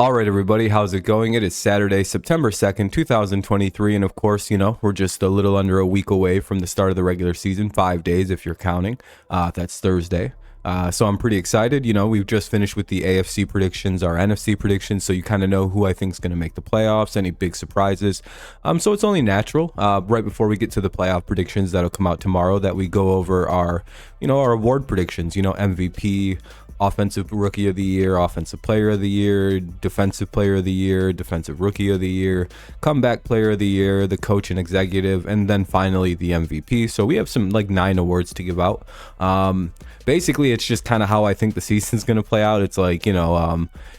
All right, everybody, how's it going? It is Saturday, September 2nd, 2023. And of course, we're just a little under a week away from the start of the regular season, 5 days if you're counting. That's Thursday. So I'm pretty excited. We've just finished with the AFC predictions, our NFC predictions. So you kind of know who I think is going to make the playoffs, any big surprises. So it's only natural right before we get to the playoff predictions that'll come out tomorrow that we go over our award predictions, MVP, Offensive Rookie of the Year, Offensive Player of the Year, Defensive Player of the Year, Defensive Rookie of the Year, Comeback Player of the Year, the Coach and Executive, and then finally the MVP. So we have some 9 awards to give out. Basically, it's just kind of how I think the season's going to play out. It's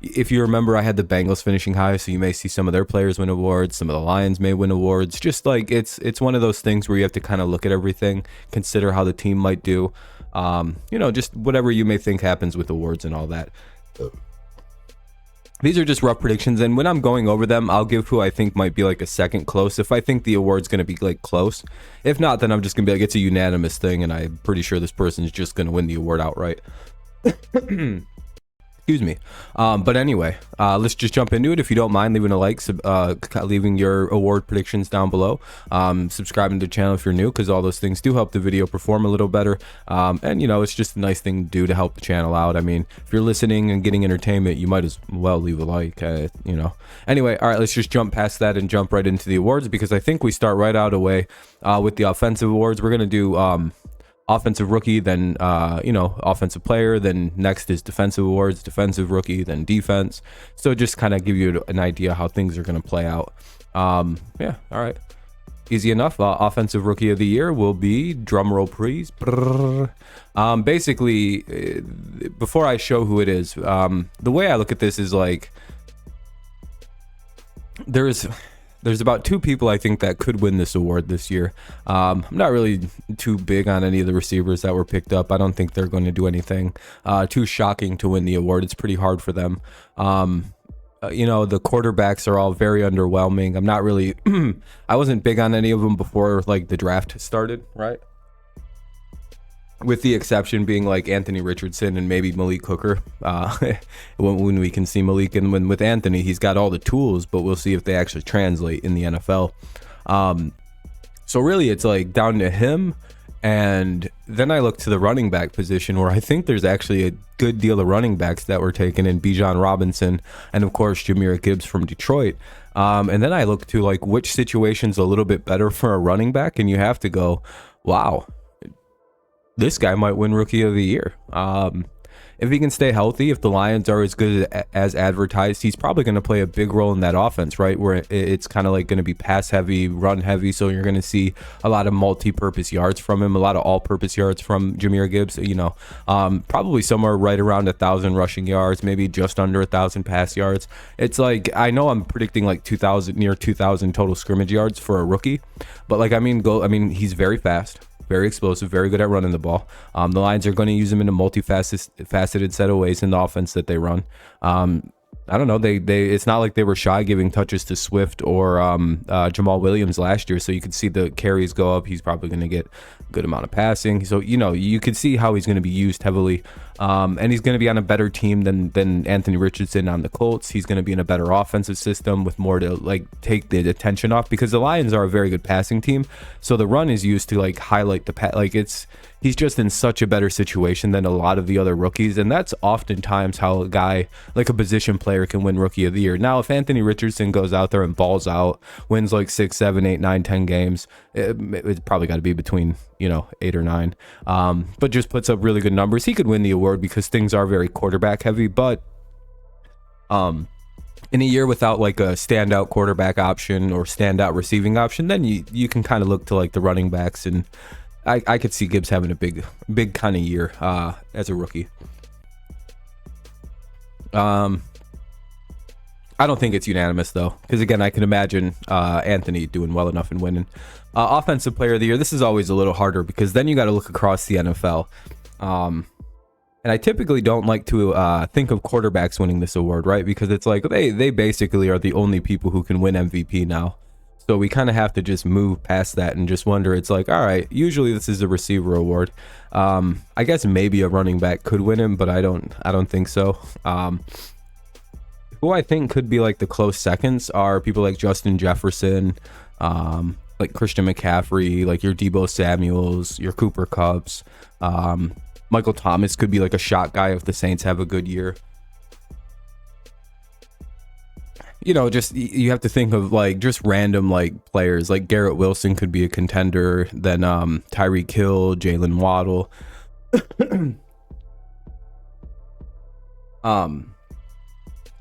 if you remember, I had the Bengals finishing high, so you may see some of their players win awards. Some of the Lions may win awards. Just it's one of those things where you have to kind of look at everything, consider how the team might do. Just whatever you may think happens with awards and all that. These are just rough predictions, and when I'm going over them, I'll give who I think might be a second close. If I think the award's going to be close, if not, then I'm just going to be it's a unanimous thing, and I'm pretty sure this person's just going to win the award outright. Excuse me. But anyway, let's just jump into it. If you don't mind leaving a like, leaving your award predictions down below, subscribing to the channel if you're new, because all those things do help the video perform a little better. And it's just a nice thing to do to help the channel out. I mean, if you're listening and getting entertainment, you might as well leave a like, Anyway, all right, let's just jump past that and jump right into the awards, because I think we start right out away with the offensive awards. We're going to do Offensive Rookie, then Offensive Player, then next is Defensive Awards, Defensive Rookie, then Defense. So just kind of give you an idea how things are going to play out. Yeah, all right, easy enough. Offensive Rookie of the Year will be, drumroll please. Basically, before I show who it is, the way I look at this is there's about 2 people I think that could win this award this year. I'm not really too big on any of the receivers that were picked up. I don't think they're going to do anything too shocking to win the award. It's pretty hard for them. The quarterbacks are all very underwhelming. I'm not really I wasn't big on any of them before the draft started, right? With the exception being Anthony Richardson and maybe Malik Hooker, when we can see Malik, and when with Anthony, he's got all the tools, but we'll see if they actually translate in the NFL. So really it's down to him. And then I look to the running back position, where I think there's actually a good deal of running backs that were taken in, Bijan Robinson and of course Jahmyr Gibbs from Detroit. And then I look to which situation's a little bit better for a running back, and you have to go, wow, this guy might win Rookie of the Year. If he can stay healthy, if the Lions are as good as advertised, he's probably going to play a big role in that offense, right? Where it's kind of going to be pass heavy, run heavy. So you're going to see a lot of multi-purpose yards from him, a lot of all-purpose yards from Jahmyr Gibbs. Probably somewhere right around 1,000 rushing yards, maybe just under 1,000 pass yards. It's I know I'm predicting near 2,000 total scrimmage yards for a rookie, but he's very fast, very explosive, very good at running the ball. The Lions are going to use him in a multifaceted set of ways in the offense that they run. I don't know. It's not like they were shy giving touches to Swift or Jamal Williams last year. So you could see the carries go up. He's probably going to get a good amount of passing. So, you could see how he's going to be used heavily. And he's going to be on a better team than Anthony Richardson on the Colts. He's going to be in a better offensive system with more to take the attention off, because the Lions are a very good passing team. So the run is used to highlight the pass. He's just in such a better situation than a lot of the other rookies, and that's oftentimes how a guy a position player can win Rookie of the Year. Now, if Anthony Richardson goes out there and balls out, wins 6, 7, 8, 9, 10 games, it's probably got to be between 8 or 9, but just puts up really good numbers, he could win the award, because things are very quarterback heavy. But in a year without a standout quarterback option or standout receiving option, then you can kind of look to the running backs, and I could see Gibbs having a big kind of year as a rookie. I don't think it's unanimous though, because again, I can imagine Anthony doing well enough and winning. Offensive Player of the Year, this is always a little harder, because then you got to look across the NFL. And I typically don't like to think of quarterbacks winning this award, right? Because it's they basically are the only people who can win MVP now. So we kind of have to just move past that and just wonder. It's all right, usually this is a receiver award. I guess maybe a running back could win him, but I don't think so. Who I think could be like the close seconds are people like Justin Jefferson, like Christian McCaffrey, like your Deebo Samuels, your Cooper Kups. Michael Thomas could be like a shot guy if the Saints have a good year. You know, just you have to think of like just random like players. Like Garrett Wilson could be a contender. Then Tyreek Hill, Jalen Waddle.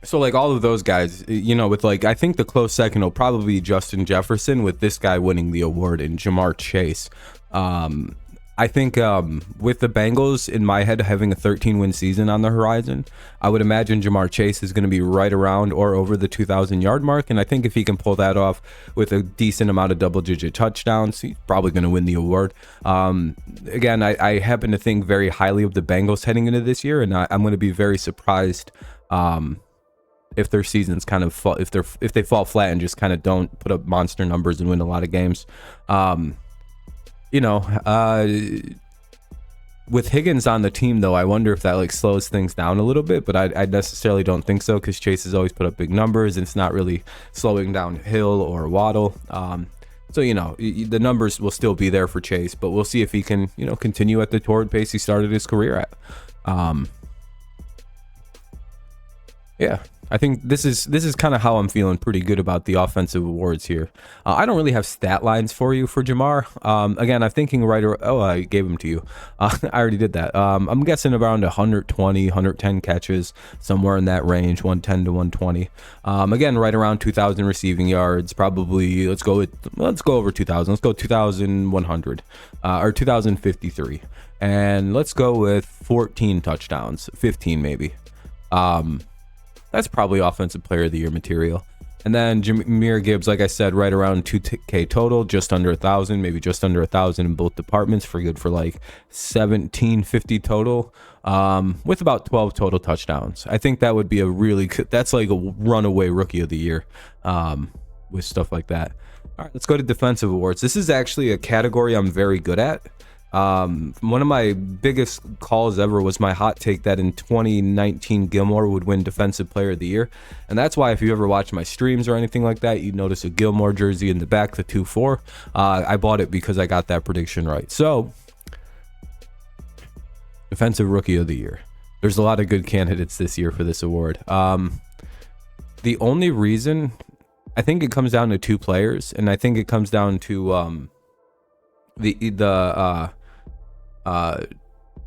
So like all of those guys, you know, with like, I think the close second will probably be Justin Jefferson, with this guy winning the award, and Jamar Chase. I think with the Bengals in my head having a 13-win season on the horizon, I would imagine Jamar Chase is going to be right around or over the 2,000-yard mark. And I think if he can pull that off with a decent amount of double-digit touchdowns, he's probably going to win the award. Again, I happen to think very highly of the Bengals heading into this year, and I'm going to be very surprised if their seasons kind of fall, if they fall flat and just kind of don't put up monster numbers and win a lot of games. You know, with Higgins on the team, though, I wonder if that like slows things down a little bit, but I necessarily don't think so, because Chase has always put up big numbers and it's not really slowing down Hill or Waddle. So, you know, the numbers will still be there for Chase, but we'll see if he can, you know, continue at the torrid pace he started his career at. Yeah, I think this is kind of how I'm feeling pretty good about the offensive awards here. I don't really have stat lines for you for Jamar. Again, I'm thinking I gave them to you. I already did that. I'm guessing around 120, 110 catches, somewhere in that range, 110 to 120. Again, right around 2,000 receiving yards. Probably let's go over 2,000. Let's go 2,100 or 2,053, and let's go with 14 touchdowns, 15 maybe. That's probably offensive player of the year material. And then Jahmyr Gibbs, like I said, right around 2K total, just under 1,000, maybe just under 1,000 in both departments, for good for like 1,750 total, with about 12 total touchdowns. I think that would be a really good, that's like a runaway rookie of the year, with stuff like that. All right, let's go to defensive awards. This is actually a category I'm very good at. One of my biggest calls ever was my hot take that in 2019 Gilmore would win Defensive Player of the Year, and that's why if you ever watch my streams or anything like that, you'd notice a Gilmore jersey in the back, the 2-4. I bought it because I got that prediction right. So, Defensive Rookie of the Year. There's a lot of good candidates this year for this award. The only reason, I think it comes down to two players, and I think it comes down to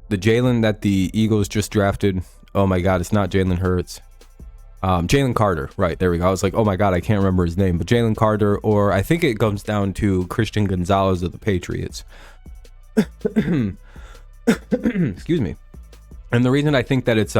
the Jalen that the Eagles just drafted. Oh my God, it's not Jalen Hurts. Jalen Carter, right, there we go. I was like, oh my God, I can't remember his name, but Jalen Carter, or I think it comes down to Christian Gonzalez of the Patriots. Excuse me. And the reason I think that it's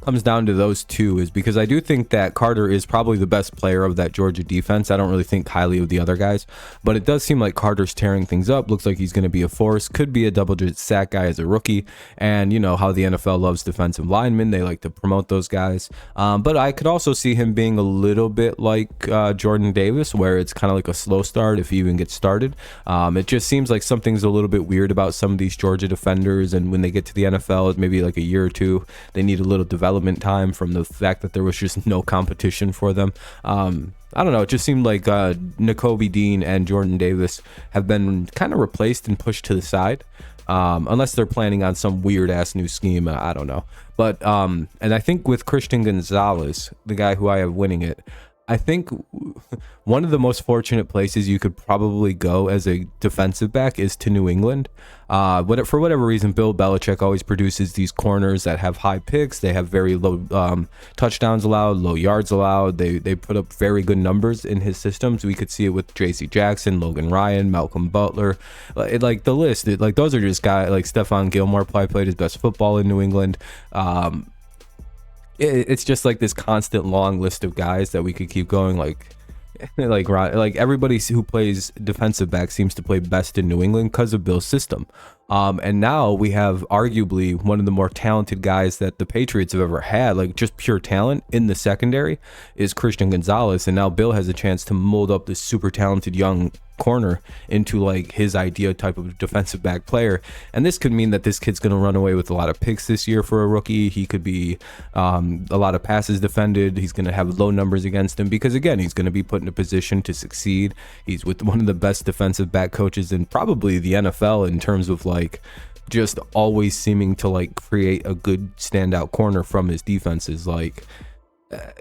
comes down to those two is because I do think that Carter is probably the best player of that Georgia defense. I don't really think highly of the other guys, but it does seem like Carter's tearing things up. Looks like he's going to be a force, could be a double-digit sack guy as a rookie, and you know how the NFL loves defensive linemen. They like to promote those guys, but I could also see him being a little bit like Jordan Davis, where it's kind of like a slow start if he even gets started. It just seems like something's a little bit weird about some of these Georgia defenders, and when they get to the NFL, maybe like a year or two, they need a little development time from the fact that there was just no competition for them. I don't know, it just seemed like Nakobe Dean and Jordan Davis have been kind of replaced and pushed to the side, unless they're planning on some weird ass new scheme. I don't know, but and I think with Christian Gonzalez, the guy who I have winning it, I think one of the most fortunate places you could probably go as a defensive back is to New England. But for whatever reason, Bill Belichick always produces these corners that have high picks. They have very low touchdowns allowed, low yards allowed. They put up very good numbers in his systems. We could see it with J.C. Jackson, Logan Ryan, Malcolm Butler. Like the list, like those are just guys like Stephon Gilmore played his best football in New England. It's just like this constant long list of guys that we could keep going. Like everybody who plays defensive back seems to play best in New England because of Bill's system. And now we have arguably one of the more talented guys that the Patriots have ever had, like just pure talent in the secondary, is Christian Gonzalez. And now Bill has a chance to mold up this super talented young corner into like his idea type of defensive back player. And this could mean that this kid's going to run away with a lot of picks this year for a rookie. He could be a lot of passes defended. He's going to have low numbers against him because, again, he's going to be put in a position to succeed. He's with one of the best defensive back coaches in probably the NFL in terms of like just always seeming to like create a good standout corner from his defenses. Like,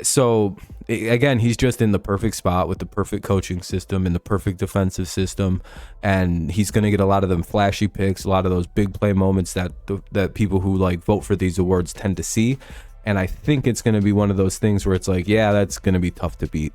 so again, he's just in the perfect spot with the perfect coaching system and the perfect defensive system, and he's going to get a lot of them flashy picks, a lot of those big play moments that people who like vote for these awards tend to see. And I think it's going to be one of those things where it's like, yeah, that's going to be tough to beat.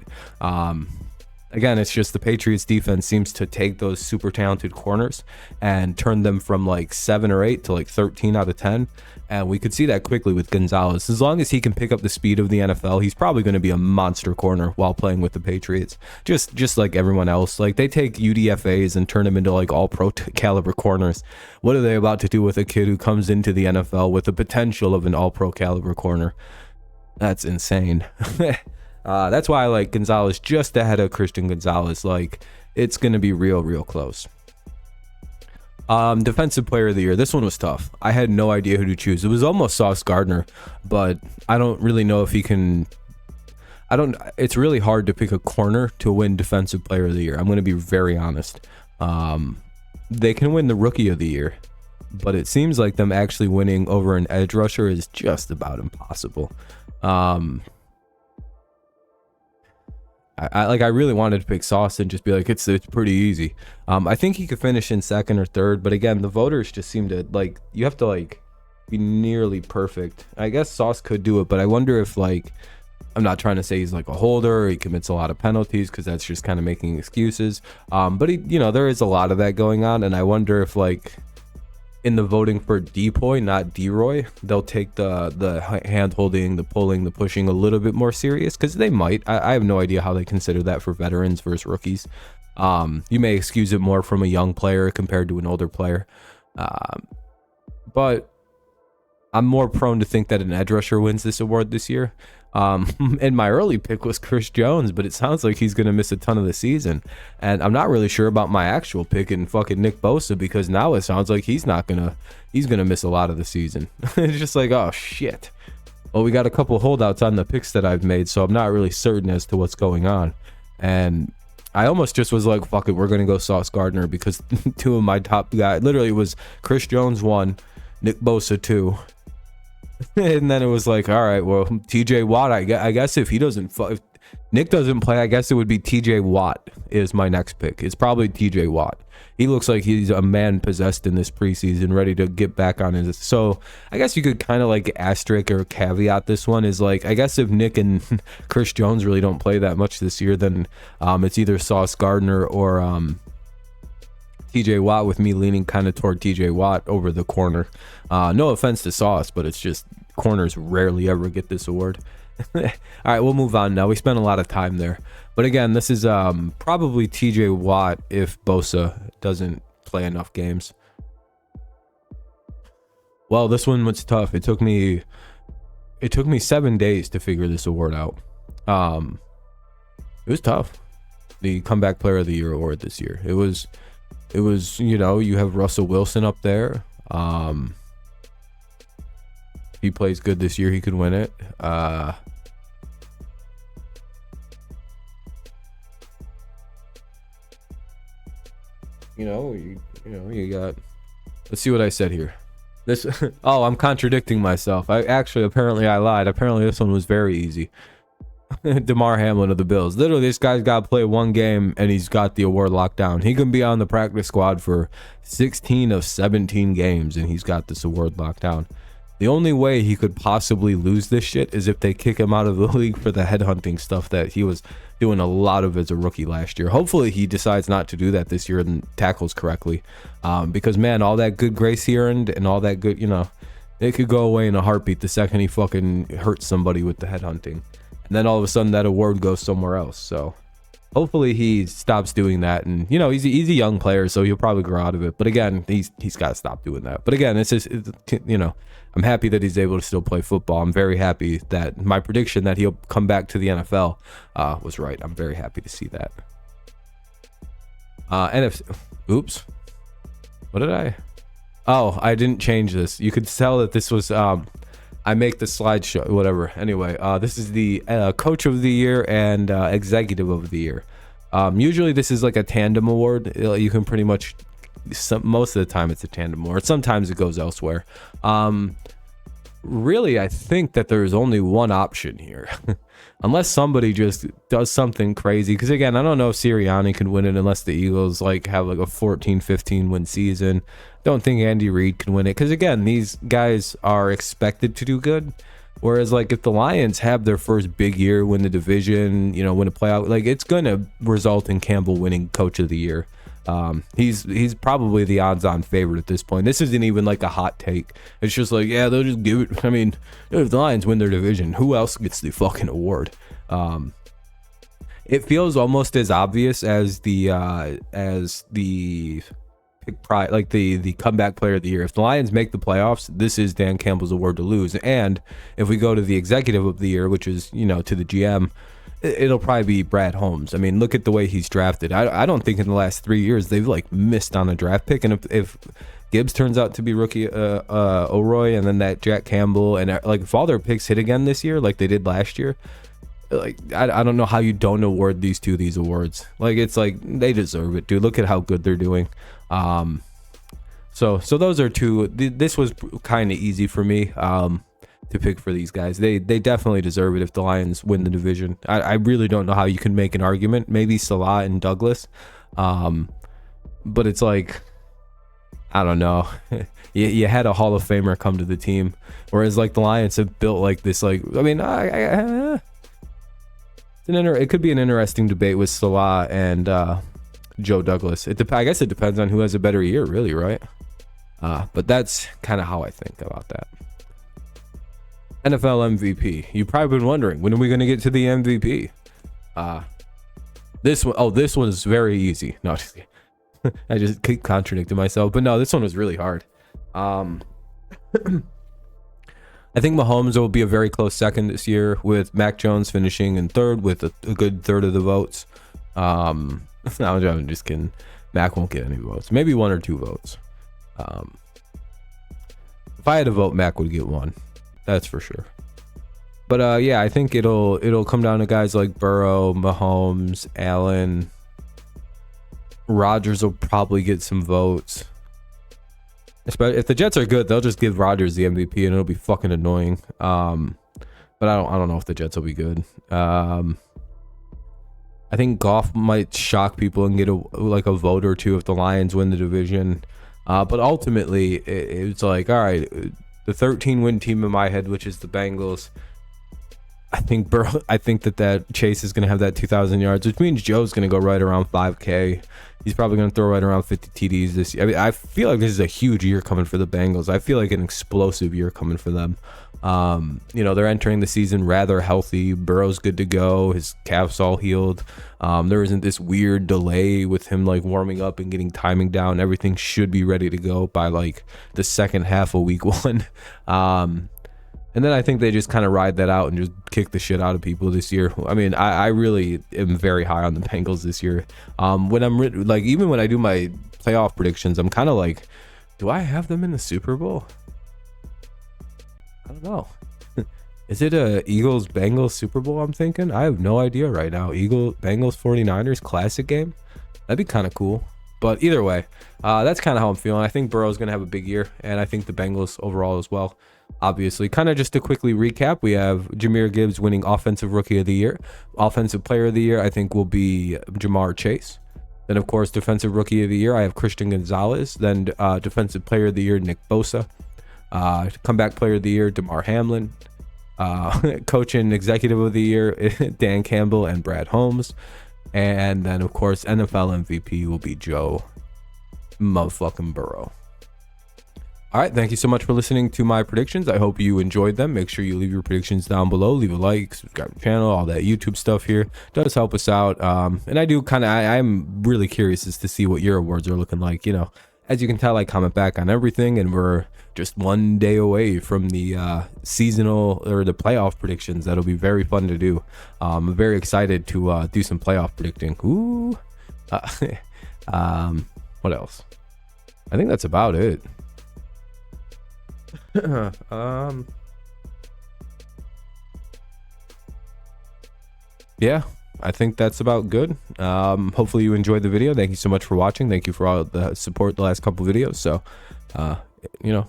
Again, it's just the Patriots defense seems to take those super talented corners and turn them from like 7 or 8 to like 13 out of 10. And we could see that quickly with Gonzalez. As long as he can pick up the speed of the NFL, he's probably going to be a monster corner while playing with the Patriots. Just like everyone else. Like, they take UDFAs and turn them into like all pro caliber corners. What are they about to do with a kid who comes into the NFL with the potential of an all pro caliber corner? That's insane. That's why I like Gonzalez just ahead of Christian Gonzalez. Like, it's going to be real close. Defensive player of the year. This one was tough. I had no idea who to choose. It was almost Sauce Gardner, but I don't really know if he can. It's really hard to pick a corner to win defensive player of the year. I'm going to be very honest. They can win the rookie of the year, but it seems like them actually winning over an edge rusher is just about impossible. I really wanted to pick Sauce and just be like, it's pretty easy. I think he could finish in second or third, but again, the voters just seem to like, you have to like be nearly perfect. I guess Sauce could do it, but I wonder if like, I'm not trying to say he's like a holder, he commits a lot of penalties, because that's just kind of making excuses. But he, there is a lot of that going on, and I wonder if like in the voting for DPOY, not DROY, they'll take the hand holding, the pulling, the pushing a little bit more serious, because they might. I have no idea how they consider that for veterans versus rookies. You may excuse it more from a young player compared to an older player, but I'm more prone to think that an edge rusher wins this award this year. And my early pick was Chris Jones, but it sounds like he's going to miss a ton of the season. And I'm not really sure about my actual pick in fucking Nick Bosa, because now it sounds like he's going to miss a lot of the season. It's just like, oh shit. Well, we got a couple holdouts on the picks that I've made, so I'm not really certain as to what's going on. And I almost just was like, fuck it, we're going to go Sauce Gardner, because two of my top guys, literally it was Chris Jones 1, Nick Bosa 2. And then it was like, all right, well, TJ Watt, I guess if Nick doesn't play, I guess it would be TJ Watt is my next pick. It's probably TJ Watt. He looks like he's a man possessed in this preseason, ready to get back on his. So I guess you could kind of like asterisk or caveat this one is like, I guess if Nick and Chris Jones really don't play that much this year, then it's either Sauce Gardner or TJ Watt, with me leaning kind of toward TJ Watt over the corner. No offense to Sauce, but it's just corners rarely ever get this award. All right, we'll move on now. We spent a lot of time there. But again, this is probably TJ Watt if Bosa doesn't play enough games. Well, this one was tough. It took me 7 days to figure this award out. It was tough. The Comeback Player of the Year award this year. It was, you have Russell Wilson up there. He plays good this year, he could win it. You got, let's see what I said here. This oh, I'm contradicting myself. Apparently I lied. Apparently this one was very easy. DeMar Hamlin of the Bills. Literally, this guy's got to play one game and he's got the award locked down. He can be on the practice squad for 16 of 17 games and he's got this award locked down. The only way he could possibly lose this shit is if they kick him out of the league for the headhunting stuff that he was doing a lot of as a rookie last year. Hopefully he decides not to do that this year and tackles correctly. Because man, all that good grace he earned and all that good, it could go away in a heartbeat the second he fucking hurts somebody with the headhunting. And then all of a sudden that award goes somewhere else. So hopefully he stops doing that. And, he's a young player, so he'll probably grow out of it. But again, he's got to stop doing that. But again, I'm happy that he's able to still play football. I'm very happy that my prediction that he'll come back to the NFL was right. I'm very happy to see that. NFC. Oops. What did I? Oh, I didn't change this. You could tell that this was I make the slideshow, whatever. Anyway, this is the coach of the year and executive of the year. Usually this is like a tandem award. You can pretty much, most of the time it's a tandem award. Sometimes it goes elsewhere. Really, I think that there's only one option here. Unless somebody just does something crazy. Because again, I don't know if Sirianni can win it unless the Eagles like have like a 14-15 win season. Don't think Andy Reid can win it. Because again, these guys are expected to do good. Whereas like if the Lions have their first big year, win the division, you know, win a playoff, like it's going to result in Campbell winning coach of the year. He's probably the odds-on favorite at this point. This isn't even like a hot take. It's just like, yeah, they'll just give it. I mean, if the Lions win their division, who else gets the fucking award? It feels almost as obvious as the like the comeback player of the year. If the Lions make the playoffs, this is Dan Campbell's award to lose. And if we go to the executive of the year, which is, you know, to the GM, it'll probably be Brad Holmes. I mean, look at the way he's drafted. I don't think in the last 3 years they've like missed on a draft pick. And if Gibbs turns out to be rookie OROY, and then that Jack Campbell, and like if all their picks hit again this year like they did last year, like I don't know how you don't award these two these awards. Like it's like they deserve it, dude. Look at how good they're doing. So those are two. This was kind of easy for me to pick for these guys. They definitely deserve it if the Lions win the division. I really don't know how you can make an argument. Maybe Salah and Douglas, but it's like, I don't know. you had a Hall of Famer come to the team, whereas like the Lions have built like this. Like I mean, it could be an interesting debate with Salah and Joe Douglas. I guess it depends on who has a better year, really, right? But that's kind of how I think about that. NFL MVP. You've probably been wondering, when are we going to get to the MVP? This one is very easy. No, I just keep contradicting myself. But no, this one was really hard. I think Mahomes will be a very close second this year, with Mac Jones finishing in third with a good third of the votes. No, I'm just kidding. Mac won't get any votes. Maybe 1 or 2 votes. If I had to vote, Mac would get 1. That's for sure. But yeah, I think it'll come down to guys like Burrow, Mahomes, Allen. Rodgers will probably get some votes. If the Jets are good, they'll just give Rodgers the MVP, and it'll be fucking annoying. But I don't know if the Jets will be good. I think Goff might shock people and get a vote or two if the Lions win the division. But ultimately, it's like, all right, the 13-win team in my head, which is the Bengals. I think that Chase is going to have that 2,000 yards, which means Joe's going to go right around 5K. He's probably going to throw right around 50 TDs this year. I mean, I feel like this is a huge year coming for the Bengals. I feel like an explosive year coming for them. You know, they're entering the season rather healthy. Burrow's good to go. His calf's all healed. There isn't this weird delay with him like warming up and getting timing down. Everything should be ready to go by like the second half of week 1. And then I think they just kind of ride that out and just kick the shit out of people this year. I mean, I really am very high on the Bengals this year. When I'm like, even when I do my playoff predictions, I'm kind of like, do I have them in the Super Bowl? I don't know. Is it a Eagles Bengals Super Bowl? I'm thinking. I have no idea right now. Bengals 49ers classic game. That'd be kind of cool. But either way, that's kind of how I'm feeling. I think Burrow's gonna have a big year, and I think the Bengals overall as well. Obviously, kind of just to quickly recap, we have Jahmyr Gibbs winning Offensive Rookie of the Year. Offensive Player of the Year, I think, will be Jamar Chase. Then, of course, Defensive Rookie of the Year, I have Christian Gonzalez. Then Defensive Player of the Year, Nick Bosa. Comeback Player of the Year, DeMar Hamlin. Coach and Executive of the Year, Dan Campbell and Brad Holmes. And then, of course, NFL MVP will be Joe motherfucking Burrow. All right, thank you so much for listening to my predictions. I hope you enjoyed them. Make sure you leave your predictions down below. Leave a like, subscribe to the channel, all that YouTube stuff here. Does help us out. And I'm really curious as to see what your awards are looking like. You know, as you can tell, I comment back on everything, and we're just 1 day away from the seasonal or the playoff predictions. That'll be very fun to do. I'm very excited to do some playoff predicting. Ooh. What else? I think that's about it. Yeah, I think that's about good. Hopefully you enjoyed the video. Thank you so much for watching. Thank you for all the support the last couple videos. So, you know,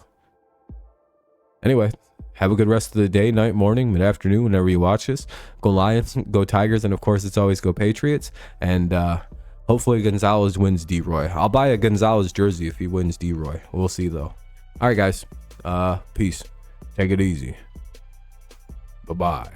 anyway, have a good rest of the day, night, morning, mid-afternoon, whenever you watch this. Go Lions, go Tigers, and of course, it's always go Patriots. And hopefully Gonzalez wins DROY. I'll buy a Gonzalez jersey if he wins DROY. We'll see, though. All right, guys. Peace. Take it easy. Bye-bye.